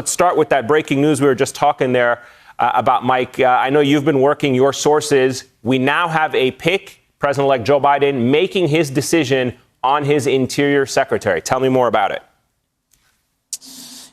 Let's start with that breaking news we were just talking there about, Mike. I know you've been working your sources. We now have a pick, President-elect Joe Biden making his decision on his Interior Secretary. Tell me more about it.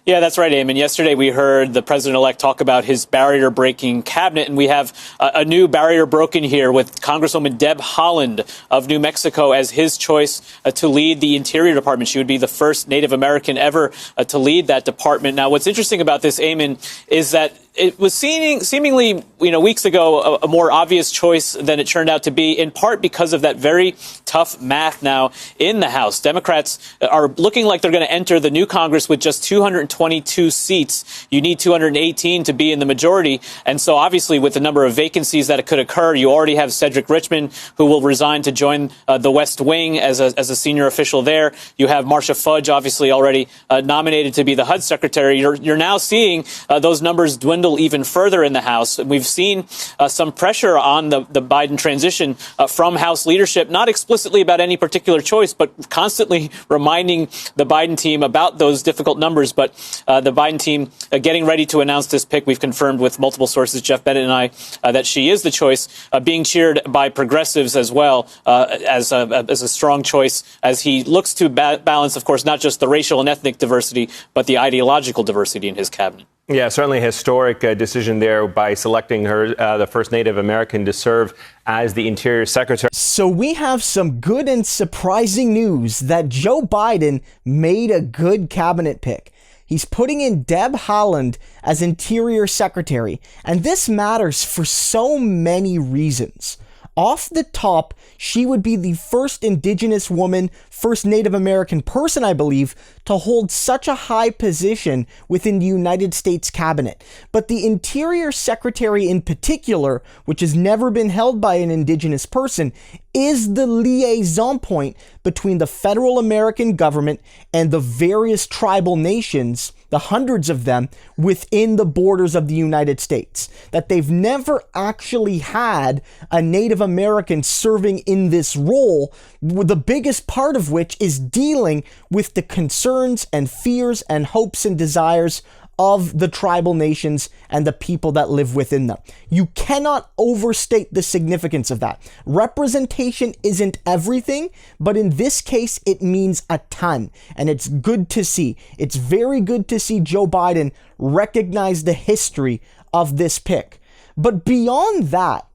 Yeah, that's right, Eamon. Yesterday, we heard the president-elect talk about his barrier-breaking cabinet, and we have a new barrier broken here with Congresswoman Deb Haaland of New Mexico as his choice to lead the Interior Department. She would be the first Native American ever to lead that department. Now, what's interesting about this, Eamon, is that it was seemingly, weeks ago, a more obvious choice than it turned out to be, in part because of that very tough math now in the House. Democrats are looking like they're going to enter the new Congress with just 222 seats. You need 218 to be in the majority. And so obviously with the number of vacancies that could occur, you already have Cedric Richmond, who will resign to join the West Wing as a senior official there. You have Marcia Fudge, obviously already nominated to be the HUD secretary. You're now seeing those numbers dwindle even further in the House. We've seen some pressure on the Biden transition from House leadership, not explicitly about any particular choice, but constantly reminding the Biden team about those difficult numbers. But the Biden team getting ready to announce this pick. We've confirmed with multiple sources, Jeff Bennett and I, that she is the choice, being cheered by progressives as well as a strong choice as he looks to balance, of course, not just the racial and ethnic diversity, but the ideological diversity in his cabinet. Yeah, certainly a historic decision there by selecting her, the first Native American, to serve as the Interior Secretary. So we have some good and surprising news that Joe Biden made a good cabinet pick. He's putting in Deb Haaland as Interior Secretary, and this matters for so many reasons. Off the top, she would be the first Indigenous woman, first Native American person, I believe, to hold such a high position within the United States cabinet. But the Interior Secretary in particular, which has never been held by an Indigenous person, is the liaison point between the federal American government and the various tribal nations, the hundreds of them, within the borders of the United States. That they've never actually had a Native American serving in this role, the biggest part of which is dealing with the concerns and fears and hopes and desires of the tribal nations and the people that live within them. You cannot overstate the significance of that. Representation isn't everything, but in this case, it means a ton. And it's good to see. It's very good to see Joe Biden recognize the history of this pick. But beyond that,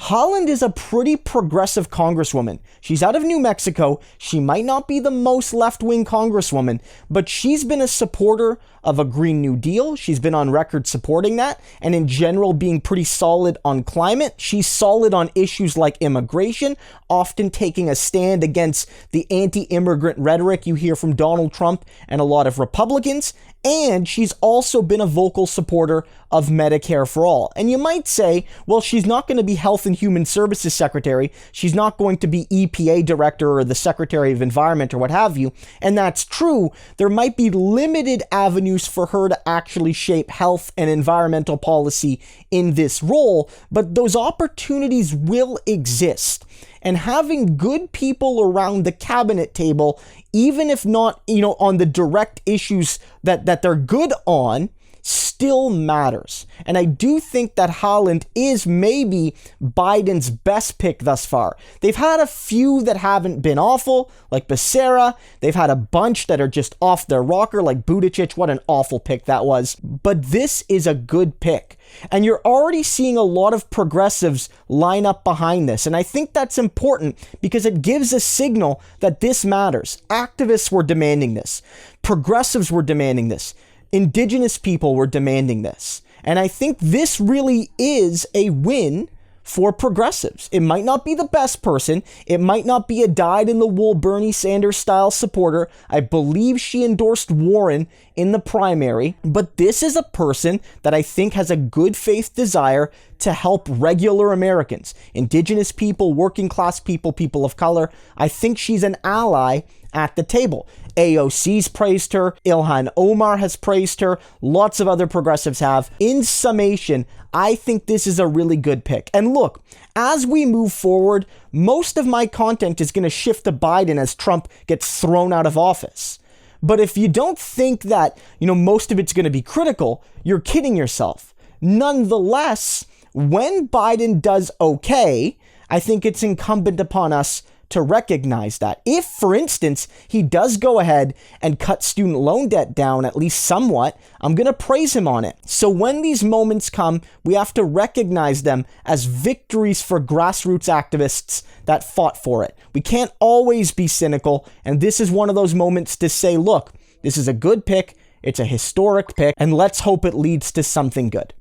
Haaland is a pretty progressive congresswoman. She's out of New Mexico. She might not be the most left-wing congresswoman, but she's been a supporter of a Green New Deal. She's been on record supporting that, and in general being pretty solid on climate. She's solid on issues like immigration, often taking a stand against the anti-immigrant rhetoric you hear from Donald Trump and a lot of Republicans. And she's also been a vocal supporter of Medicare for all. And you might say, well, she's not going to be Health and Human Services Secretary. She's not going to be EPA Director or the Secretary of Environment or what have you. And that's true. There might be limited avenues for her to actually shape health and environmental policy in this role, but those opportunities will exist. And having good people around the cabinet table, even if not, on the direct issues that they're good on, still matters. And I do think that Haaland is maybe Biden's best pick thus far. They've had a few that haven't been awful, like Becerra. They've had a bunch that are just off their rocker, like Buttigieg. What an awful pick that was. But this is a good pick. And you're already seeing a lot of progressives line up behind this. And I think that's important because it gives a signal that this matters. Activists were demanding this. Progressives were demanding this. Indigenous people were demanding this. And I think this really is a win for progressives. It might not be the best person. It might not be a dyed-in-the-wool Bernie Sanders style supporter. I believe she endorsed Warren in the primary. But this is a person that I think has a good faith desire to help regular Americans, Indigenous people, working class people, people of color. I think she's an ally at the table. AOC's praised her. Ilhan Omar has praised her. Lots of other progressives have. In summation, I think this is a really good pick. And look, as we move forward, most of my content is going to shift to Biden as Trump gets thrown out of office. But if you don't think that, most of it's going to be critical, you're kidding yourself. Nonetheless, when Biden does okay, I think it's incumbent upon us to recognize that. If, for instance, he does go ahead and cut student loan debt down at least somewhat, I'm going to praise him on it. So when these moments come, we have to recognize them as victories for grassroots activists that fought for it. We can't always be cynical, and this is one of those moments to say, look, this is a good pick, it's a historic pick, and let's hope it leads to something good.